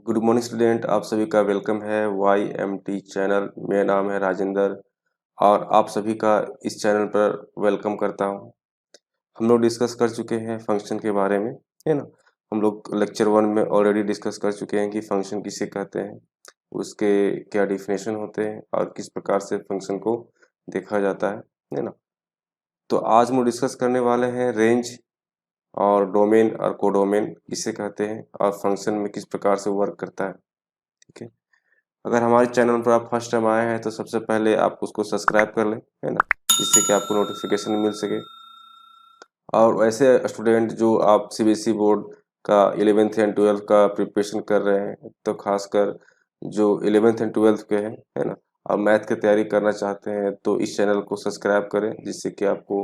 Good morning student, आप सभी का वेलकम है YMT चैनल। मेरा नाम है राजेंद्र और आप सभी का इस चैनल पर वेलकम करता हूं। हम लोग डिस्कस कर चुके हैं फंक्शन के बारे में, है ना। हम लोग लेक्चर 1 में ऑलरेडी डिस्कस कर चुके हैं कि फंक्शन किसे कहते हैं, उसके क्या डिफिनेशन होते हैं और किस प्रकार से फंक्शन को देखा जाता है ना। तो आज हम डिस्कस करने वाले हैं रेंज और डोमेन और कोडोमेन किसे कहते हैं और फंक्शन में किस प्रकार से वर्क करता है। ठीक है। अगर हमारे चैनल पर आप फर्स्ट टाइम आए हैं तो सबसे पहले आप उसको सब्सक्राइब कर लें, है ना, जिससे कि आपको नोटिफिकेशन मिल सके। और वैसे स्टूडेंट जो आप CBSE बोर्ड का 11th एंड 12th का प्रिपरेशन कर रहे हैं, तो खासकर जो 11th एंड 12th के हैं, है ना, और मैथ की तैयारी करना चाहते हैं तो इस चैनल को सब्सक्राइब करें, जिससे कि आपको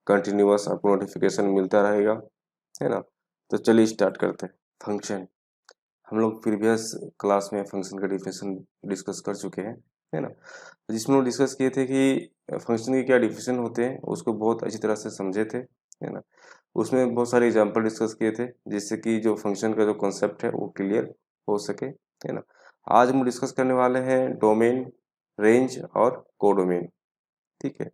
कंटिन्यूअस आपको नोटिफिकेशन मिलता रहेगा, है ना। तो चलिए स्टार्ट करते हैं। फंक्शन, हम लोग प्रीवियस क्लास में फंक्शन का डिफिनेशन डिस्कस कर चुके हैं, है ना। जिसमें हम डिस्कस किए थे कि फंक्शन के क्या डिफिनेशन होते हैं, उसको बहुत अच्छी तरह से समझे थे, है ना। उसमें बहुत सारे एग्जांपल डिस्कस किए थे, जिससे कि जो फंक्शन का जो कॉन्सेप्ट है वो क्लियर हो सके, है ना। आज हम डिस्कस करने वाले हैं डोमेन, रेंज और कोडोमेन। ठीक है।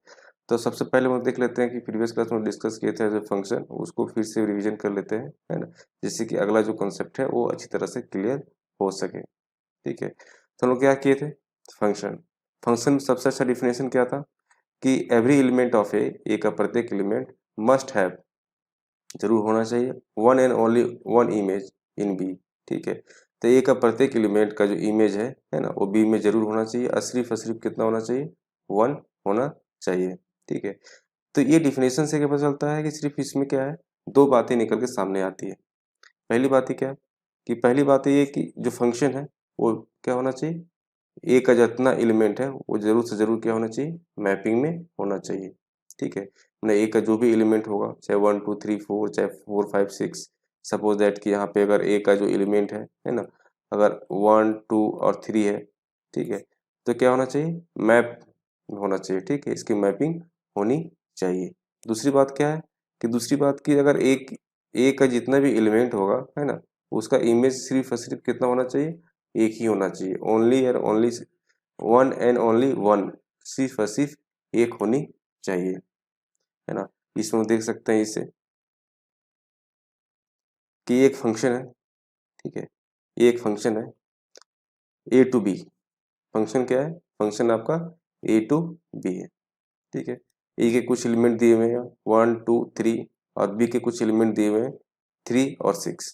तो सबसे पहले हम देख लेते हैं कि प्रीवियस क्लास में डिस्कस किए थे जो फंक्शन, उसको फिर से रिवीजन कर लेते हैं, है ना, जिससे कि अगला जो कॉन्सेप्ट है वो अच्छी तरह से क्लियर हो सके। ठीक है। तो हम लोग क्या किए थे, फंक्शन। फंक्शन में सबसे अच्छा डिफिनेशन क्या था कि एवरी एलिमेंट ऑफ ए का प्रत्येक एलिमेंट मस्ट हैव, जरूर होना चाहिए, one and only one image in B. ठीक है। तो ए का प्रत्येक एलिमेंट का जो इमेज है ना, वो बी में जरूर होना चाहिए और सिर्फ कितना होना चाहिए, वन होना चाहिए। ठीक है। तो ये डिफिनेशन से क्या पता चलता है कि सिर्फ इसमें क्या है, दो बातें निकल के सामने आती है। पहली बात ही क्या है कि पहली बात ये कि जो फंक्शन है वो क्या होना चाहिए, ए का जितना एलिमेंट है वो जरूर से जरूर क्या होना चाहिए, मैपिंग में होना चाहिए। ठीक है। मतलब ए का जो भी एलिमेंट होगा, चाहे 1 2 3 4, चाहे 4 5 6, सपोज दैट कि यहाँ पे अगर ए का जो एलिमेंट है ना, अगर 1 2 और 3 है, ठीक है, तो क्या होना चाहिए, मैप होना चाहिए। ठीक है, इसकी मैपिंग होनी चाहिए। दूसरी बात क्या है कि दूसरी बात की अगर एक ए का जितना भी एलिमेंट होगा, है ना, उसका इमेज सिर्फ और सिर्फ कितना होना चाहिए, एक ही होना चाहिए, only and only one and only one, सिर्फ और सिर्फ एक होनी चाहिए, है ना। इसमें हम देख सकते हैं इसे कि एक फंक्शन है, ठीक है, ये एक फंक्शन है ए टू बी। फंक्शन क्या है, फंक्शन आपका ए टू बी है। ठीक है। ए के कुछ एलिमेंट दिए हुए हैं 1 2 3 और बी के कुछ एलिमेंट दिए हुए हैं 3 और 6।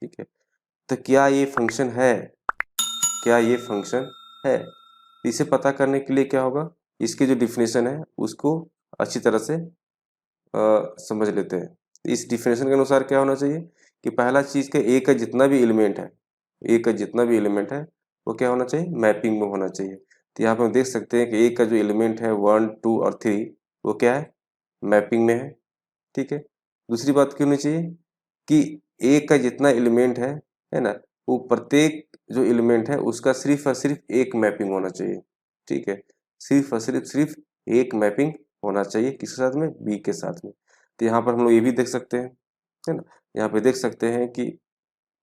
ठीक है। तो क्या ये फंक्शन है, क्या ये फंक्शन है, इसे पता करने के लिए क्या होगा, इसकी जो डिफिनेशन है उसको अच्छी तरह से समझ लेते हैं। इस डिफिनेशन के अनुसार क्या होना चाहिए कि पहला चीज का ए का जितना भी एलिमेंट है, ए का जितना भी एलिमेंट है वो क्या होना चाहिए, मैपिंग में होना चाहिए। तो यहाँ पे हम देख सकते हैं कि ए का जो एलिमेंट है 1 2 और 3, वो क्या है, मैपिंग में है। ठीक है। दूसरी बात क्या होनी चाहिए कि ए का जितना एलिमेंट है ना, वो प्रत्येक जो एलिमेंट है उसका सिर्फ और सिर्फ एक मैपिंग होना चाहिए। ठीक है। सिर्फ और सिर्फ एक मैपिंग होना चाहिए, किसके साथ में, बी के साथ में। तो यहाँ पर हम लोग ये भी देख सकते हैं, है ना, यहाँ पे देख सकते हैं कि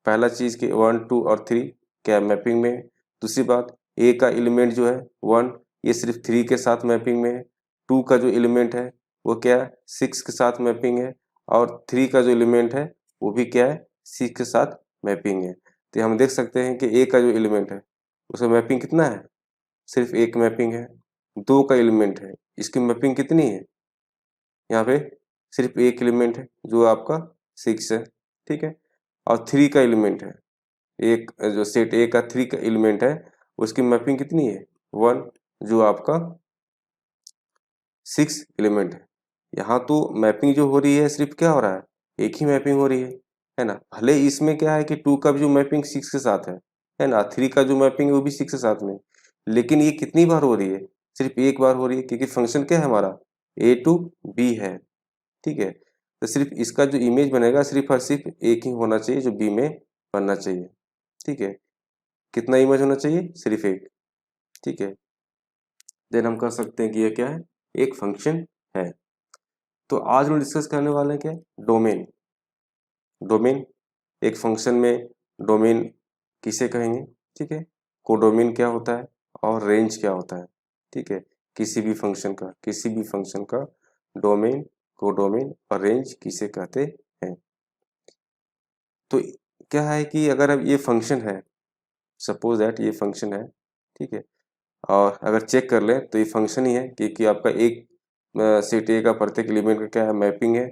पहला चीज के 1 2 और 3 क्या मैपिंग में है। दूसरी बात, ए का एलिमेंट जो है 1, ये सिर्फ 3 के साथ मैपिंग में है। 2 का जो एलिमेंट है वो क्या है, 6 के साथ मैपिंग है। और 3 का जो एलिमेंट है वो भी क्या है, 6 के साथ मैपिंग है। तो हम देख सकते हैं कि ए का जो एलिमेंट है उसका मैपिंग कितना है, सिर्फ एक मैपिंग है। 2 का एलिमेंट है, इसकी मैपिंग कितनी है, यहाँ पे सिर्फ एक एलिमेंट है जो आपका 6 है। ठीक है। और 3 का एलिमेंट है, एक जो सेट ए का 3 का एलिमेंट है उसकी मैपिंग कितनी है, 1, जो आपका 6 एलिमेंट है। यहाँ तो मैपिंग जो हो रही है सिर्फ क्या हो रहा है, एक ही मैपिंग हो रही है ना। भले इसमें क्या है कि 2 का भी जो मैपिंग 6 के साथ है ना, 3 का जो मैपिंग है वो भी 6 के साथ में, लेकिन ये कितनी बार हो रही है, सिर्फ एक बार हो रही है, क्योंकि फंक्शन क्या है हमारा, ए टू बी है। ठीक है। तो सिर्फ इसका जो इमेज बनेगा सिर्फ और सिर्फ एक ही होना चाहिए जो बी में बनना चाहिए। ठीक है। कितना इमेज होना चाहिए, सिर्फ एक। ठीक है। देन हम कह सकते हैं कि ये क्या है, एक फंक्शन है। तो आज हम डिस्कस करने वाले हैं क्या, डोमेन। डोमेन, एक फंक्शन में डोमेन किसे कहेंगे, ठीक है। कोडोमेन क्या होता है और रेंज क्या होता है, ठीक है। किसी भी फंक्शन का डोमेन, कोडोमेन और रेंज किसे कहते हैं। तो क्या है कि अगर अब ये फंक्शन है, सपोज दैट ये फंक्शन है, ठीक है, और अगर चेक कर लें तो ये फंक्शन ही है कि आपका एक सेट ए का प्रत्येक एलिमेंट का क्या है, मैपिंग है,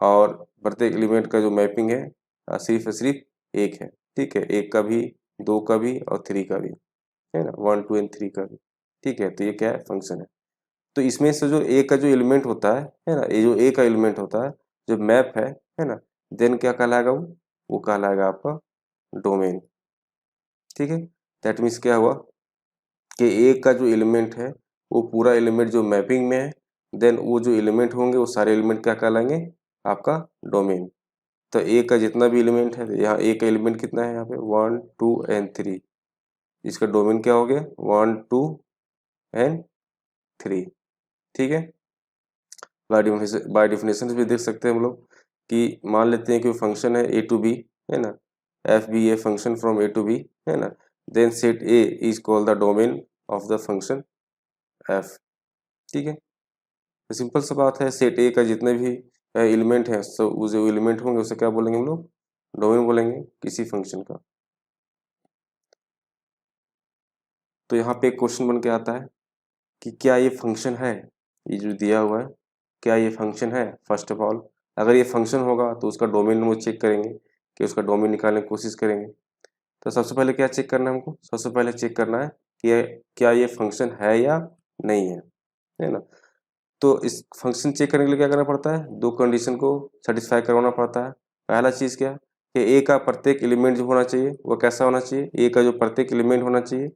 और प्रत्येक एलिमेंट का जो मैपिंग है सिर्फ और सिर्फ एक है, ठीक है। एक का भी, दो का भी और थ्री का भी, है ना, वन टू एंड थ्री का भी, ठीक है। तो ये क्या है, फंक्शन है। तो इसमें से जो ए का जो एलिमेंट होता है ना, ये जो ए का एलिमेंट होता है जो मैप है ना, देन क्या कहलाएगा, वो कहलाएगा आपका डोमेन, ठीक है। दैट मीन्स क्या हुआ कि ए का जो एलिमेंट है वो पूरा एलिमेंट जो मैपिंग में है, देन वो जो एलिमेंट होंगे वो सारे एलिमेंट क्या कहलाएंगे, आपका डोमेन। तो ए का जितना भी एलिमेंट है, यहाँ ए का एलिमेंट कितना है, यहाँ पे वन टू एंड थ्री, इसका डोमेन क्या हो गया, वन टू एंड थ्री, ठीक है। बाय डिफिनेशन भी देख सकते हैं हम लोग कि मान लेते हैं कि फंक्शन है ए टू बी, है ना, F B A function from A to B, है ना, then set A is called the domain of the function F, ठीक है। तो सिंपल सा बात है, सेट ए का जितने भी एलिमेंट हैं, सो वो जो एलिमेंट होंगे उसे क्या बोलेंगे हम लोग, डोमेन बोलेंगे किसी फंक्शन का। तो यहाँ पे एक क्वेश्चन बन के आता है कि क्या ये फंक्शन है, ये जो दिया हुआ है, क्या ये फंक्शन है। फर्स्ट ऑफ ऑल अगर ये फंक्शन होगा तो उसका डोमेन हम चेक करेंगे, कि उसका डोमेन निकालने की कोशिश करेंगे। तो सबसे पहले क्या चेक करना है हमको, सबसे पहले चेक करना है कि क्या ये फंक्शन है या नहीं है ना। तो इस फंक्शन चेक करने के लिए क्या करना पड़ता है, दो कंडीशन को सेटिस्फाई करवाना पड़ता है। पहला चीज़ क्या, कि ए का प्रत्येक एलिमेंट जो होना चाहिए वो कैसा होना चाहिए, ए का जो प्रत्येक एलिमेंट होना चाहिए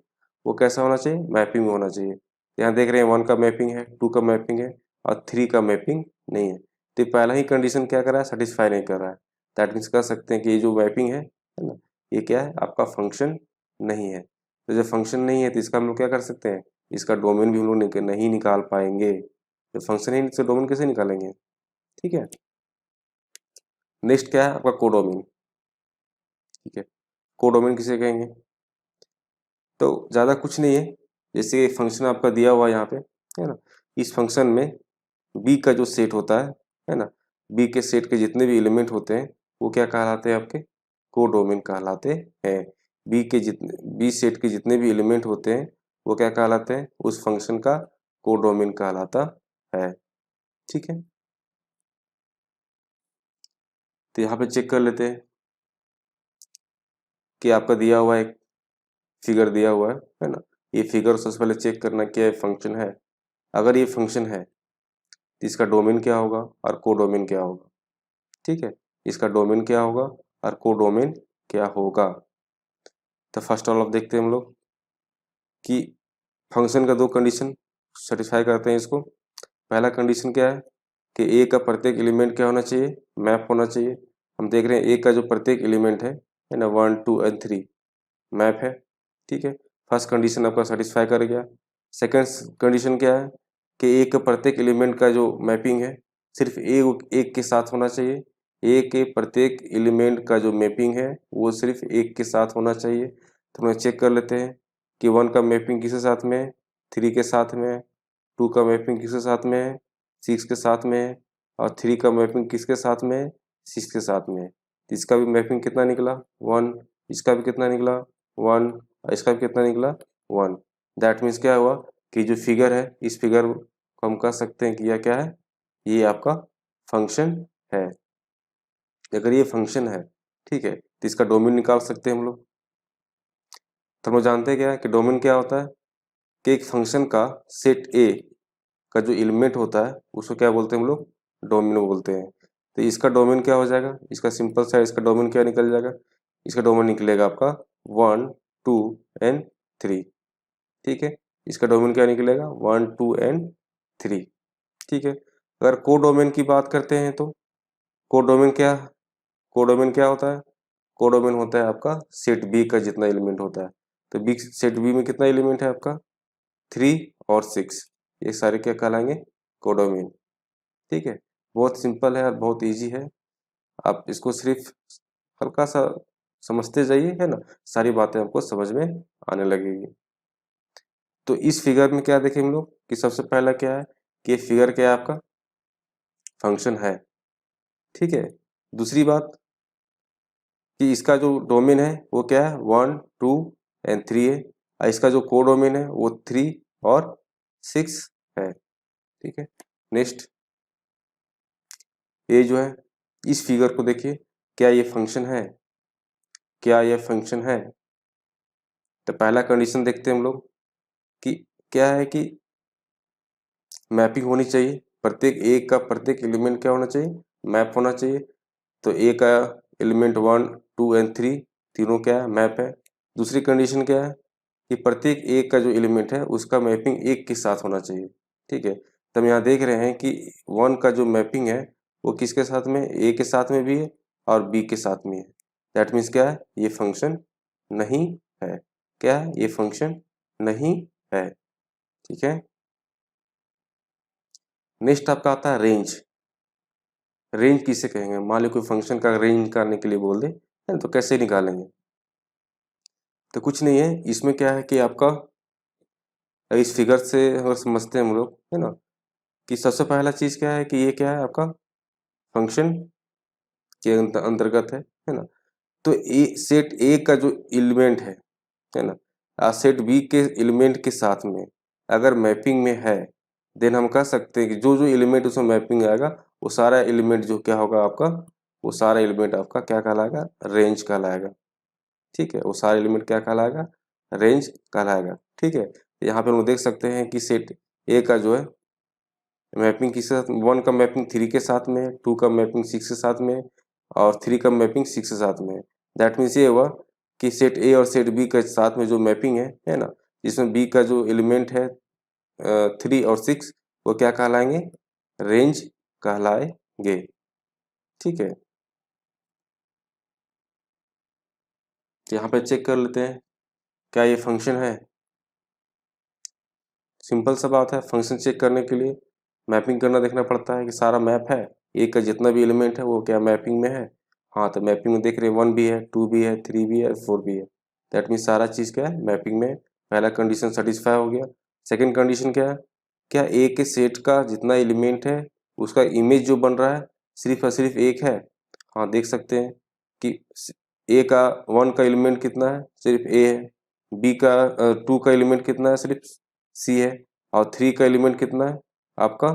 वो कैसा होना चाहिए, मैपिंग में होना चाहिए। यहाँ देख रहे हैं वन का मैपिंग है, टू का मैपिंग है और थ्री का मैपिंग नहीं है। तो ये पहला ही कंडीशन क्या कर रहा है, सेटिस्फाई नहीं कर रहा है। दैट मीन्स कह सकते हैं कि ये जो मैपिंग है ना, ये क्या है, आपका फंक्शन नहीं है। तो जब फंक्शन नहीं है तो इसका हम लोग क्या कर सकते हैं, इसका डोमेन भी हम लोग नहीं निकाल पाएंगे। तो फंक्शन ही से डोमेन कैसे निकालेंगे, ठीक है। नेक्स्ट क्या है आपका कोडोमेन, ठीक है। कोडोमेन किसे कहेंगे, तो ज़्यादा कुछ नहीं है, जैसे फंक्शन आपका दिया हुआ है यहाँ पे, है ना, इस फंक्शन में बी का जो सेट होता है ना, बी के सेट के जितने भी एलिमेंट होते हैं वो क्या कहलाते हैं, आपके कोडोमेन कहलाते हैं। बी सेट के जितने भी एलिमेंट होते हैं वो क्या कहलाते हैं, उस फंक्शन का कोडोमेन कहलाता है, ठीक है। तो यहाँ पे चेक कर लेते हैं कि आपका दिया हुआ एक फिगर दिया हुआ है ना, ये फिगर सबसे पहले चेक करना क्या ये फंक्शन है। अगर ये फंक्शन है तो इसका डोमेन क्या होगा और कोडोमेन क्या होगा, ठीक है। इसका डोमेन क्या होगा और कोडोमेन क्या होगा। तो फर्स्ट ऑल ऑफ देखते हैं हम लोग कि फंक्शन का दो कंडीशन सेटिस्फाई करते हैं इसको। पहला कंडीशन क्या है कि ए का प्रत्येक एलिमेंट क्या होना चाहिए, मैप होना चाहिए। हम देख रहे हैं ए का जो प्रत्येक एलिमेंट है ना, one two and three map है, ठीक है। फर्स्ट कंडीशन आपका सेटिस्फाई कर गया। सेकंड कंडीशन क्या है कि ए के प्रत्येक एलिमेंट का जो मैपिंग है सिर्फ एक के साथ होना चाहिए। ए के प्रत्येक एलिमेंट का जो मैपिंग है वो सिर्फ एक के साथ होना चाहिए। तो हम चेक कर लेते हैं कि वन का मैपिंग किसके साथ में है, थ्री के साथ में है, टू का मैपिंग किसके साथ में है, सिक्स के साथ में है, और थ्री का मैपिंग किसके साथ में है, सिक्स के साथ में है। तो इसका भी मैपिंग कितना निकला, वन। इसका भी कितना निकला, वन। और इसका भी कितना निकला, वन। दैट मीन्स क्या हुआ कि जो फिगर है इस फिगर को हम कह सकते हैं कि यह क्या है, ये आपका फंक्शन है। अगर ये फंक्शन है, ठीक है, तो इसका डोमेन निकाल सकते हैं हम लोग। तो हम लोग जानते हैं क्या है कि डोमेन क्या होता है, कि एक फंक्शन का सेट ए का जो एलिमेंट होता है उसको क्या बोलते हैं हम लोग, डोमेन बोलते हैं। तो इसका डोमेन क्या हो जाएगा, इसका सिंपल सा इसका डोमेन क्या निकल जाएगा, इसका डोमेन निकलेगा आपका वन टू एंड थ्री, ठीक है। इसका डोमेन क्या निकलेगा, वन टू एंड थ्री, ठीक है। अगर कोडोमेन की बात करते हैं तो कोडोमेन क्या कोडोमेन क्या होता है, कोडोमेन होता है आपका सेट बी का जितना एलिमेंट होता है। तो बी सेट बी में कितना एलिमेंट है आपका, थ्री और सिक्स, ये सारे क्या कहलाएंगे, कोडोमेन, ठीक है। बहुत सिंपल है और बहुत इजी है। आप इसको सिर्फ हल्का सा समझते जाइए, है ना, सारी बातें आपको समझ में आने लगेगी। तो इस फिगर में क्या देखें हम लोग कि सबसे पहला क्या है कि ये फिगर क्या है, आपका फंक्शन है, ठीक है। दूसरी बात कि इसका जो डोमेन है वो क्या है, 1 2 एंड 3 है, और इसका जो कोडोमेन है वो 3 और 6 है, ठीक है। नेक्स्ट ये जो है इस फिगर को देखिए, क्या ये फंक्शन है, क्या ये फंक्शन है। तो पहला कंडीशन देखते हैं हम लोग कि क्या है कि मैपिंग होनी चाहिए, प्रत्येक ए का प्रत्येक एलिमेंट क्या होना चाहिए, मैप होना चाहिए। तो ए का एलिमेंट 1 2 एंड 3 तीनों क्या है, मैप है। दूसरी कंडीशन क्या है कि प्रत्येक ए का जो एलिमेंट है उसका मैपिंग एक के साथ होना चाहिए, ठीक है। तो हम यहाँ देख रहे हैं कि 1 का जो मैपिंग है वो किसके साथ में, ए के साथ में भी है और बी के साथ में है। दैट मीन्स क्या है, ये फंक्शन नहीं है। क्या है, ये फंक्शन नहीं है, ठीक है। नेक्स्ट आपका आता है रेंज। रेंज किसे कहेंगे, मान लो कोई फंक्शन का रेंज निकालने के लिए बोल दे, है तो कैसे निकालेंगे। तो कुछ नहीं है, इसमें क्या है कि आपका इस फिगर से अगर समझते हैं हम लोग, है ना, कि सबसे पहला चीज क्या है कि ये क्या है आपका फंक्शन के अंतर्गत है ना। तो ए सेट ए का जो एलिमेंट है ना, सेट बी के एलिमेंट के साथ में अगर मैपिंग में है, देन हम कह सकते हैं कि जो जो एलिमेंट उसमें मैपिंग आएगा वो सारा एलिमेंट जो क्या होगा आपका, वो सारा एलिमेंट आपका क्या कहलाएगा, रेंज कहलाएगा, ठीक है। वो सारा एलिमेंट क्या कहलाएगा, रेंज कहलाएगा, ठीक है। यहाँ पे हम लोग देख सकते हैं कि सेट ए का जो है मैपिंग किसके साथ, 1 का मैपिंग 3 के साथ में, 2 का मैपिंग 6 के साथ में और 3 का मैपिंग 6 के साथ में। दैट मीन्स ये हुआ कि सेट ए और सेट बी के साथ में जो मैपिंग है ना, जिसमें बी का जो एलिमेंट है 3 और 6 वो क्या कहलाएंगे, रेंज कहलाएंगे, ठीक है। तो यहाँ पे चेक कर लेते हैं क्या ये फंक्शन है। सिंपल सा बात है, फंक्शन चेक करने के लिए मैपिंग करना देखना पड़ता है कि सारा मैप है, ए का जितना भी एलिमेंट है वो क्या मैपिंग में है। हाँ तो मैपिंग में देख रहे हैं 1 भी है, 2 भी है, 3 भी है, 4 भी है। दैट मीन्स सारा चीज़ क्या है, मैपिंग में। पहला कंडीशन सेटिस्फाई हो गया। सेकेंड कंडीशन क्या है, क्या ए के सेट का जितना एलिमेंट है उसका इमेज जो बन रहा है सिर्फ और सिर्फ एक है। हाँ देख सकते हैं कि ए का 1 का एलिमेंट कितना है, सिर्फ ए है। बी का 2 का एलिमेंट कितना है, सिर्फ सी है। और 3 का एलिमेंट कितना है आपका,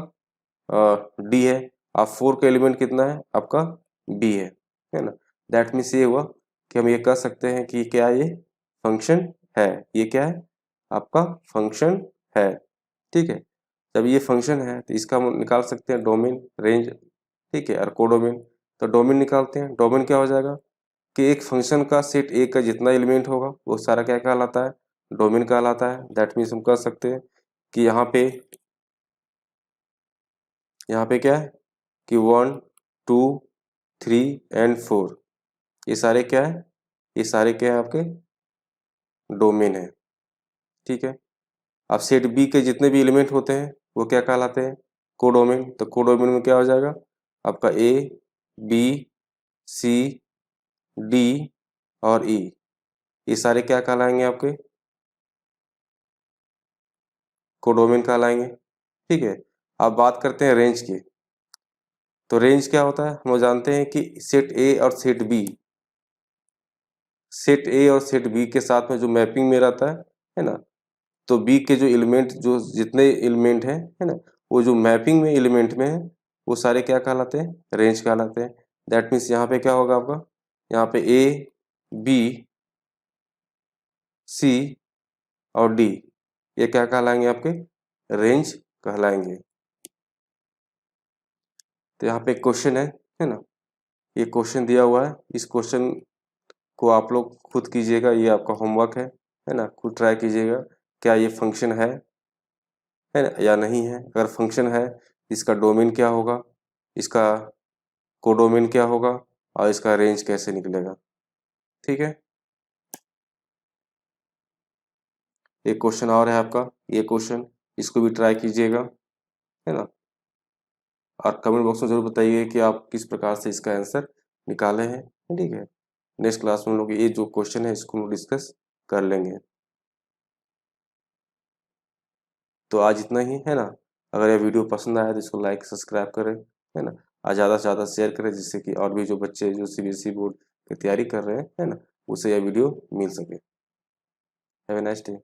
डी है। और 4 का एलिमेंट कितना है आपका, बी है ना। दैट मीन्स ये हुआ कि हम ये कह सकते हैं कि क्या ये फंक्शन है, ये क्या है आपका फंक्शन है, ठीक है। जब ये फंक्शन है तो इसका हम निकाल सकते हैं डोमेन, रेंज, ठीक है, और कोडोमेन। तो डोमेन निकालते हैं, डोमेन क्या हो जाएगा कि एक फंक्शन का सेट ए का जितना एलिमेंट होगा वो सारा क्या कहलाता है, डोमेन कहलाता है। दैट मीन्स हम कह सकते हैं कि यहाँ पे क्या है कि 1 2 3 एंड 4 ये सारे क्या है, ये सारे क्या है आपके डोमेन है, ठीक है। अब सेट बी के जितने भी एलिमेंट होते हैं वो क्या कहलाते हैं, कोडोमेन। तो कोडोमेन में क्या हो जाएगा आपका ए बी सी डी और ई, ये सारे क्या कहलाएंगे आपके कोडोमेन कहलाएंगे, ठीक है। अब बात करते हैं रेंज की। तो रेंज क्या होता है, हम लोग जानते हैं कि सेट ए और सेट बी, सेट ए और सेट बी के साथ में जो मैपिंग में रहता है ना, तो बी के जो एलिमेंट जो जितने एलिमेंट हैं है ना, वो जो मैपिंग में एलिमेंट में है वो सारे क्या कहलाते हैं, रेंज कहलाते हैं। दैट मीन्स यहाँ पे क्या होगा आपका, यहाँ पे ए बी सी और डी ये क्या कहलाएंगे आपके, रेंज कहलाएंगे। तो यहाँ पे एक क्वेश्चन है ना, ये क्वेश्चन दिया हुआ है, इस क्वेश्चन को आप लोग खुद कीजिएगा, ये आपका होमवर्क है ना, खुद ट्राई कीजिएगा क्या ये फंक्शन है ना या नहीं है। अगर फंक्शन है इसका डोमेन क्या होगा, इसका कोडोमेन क्या होगा और इसका रेंज कैसे निकलेगा, ठीक है। एक क्वेश्चन और है आपका, ये क्वेश्चन इसको भी ट्राई कीजिएगा, है ना। और कमेंट बॉक्स में जरूर बताइए कि आप किस प्रकार से इसका आंसर निकाले हैं, ठीक है। नेक्स्ट क्लास में हम लोग ये जो क्वेश्चन है इसको डिस्कस कर लेंगे। तो आज इतना ही है ना। अगर ये वीडियो पसंद आया तो इसको लाइक सब्सक्राइब करें, है ना। और ज़्यादा से ज़्यादा शेयर करें जिससे कि और भी जो बच्चे जो सीबीएसई बोर्ड की तैयारी कर रहे हैं, है ना, उसे यह वीडियो मिल सके। Have a nice day.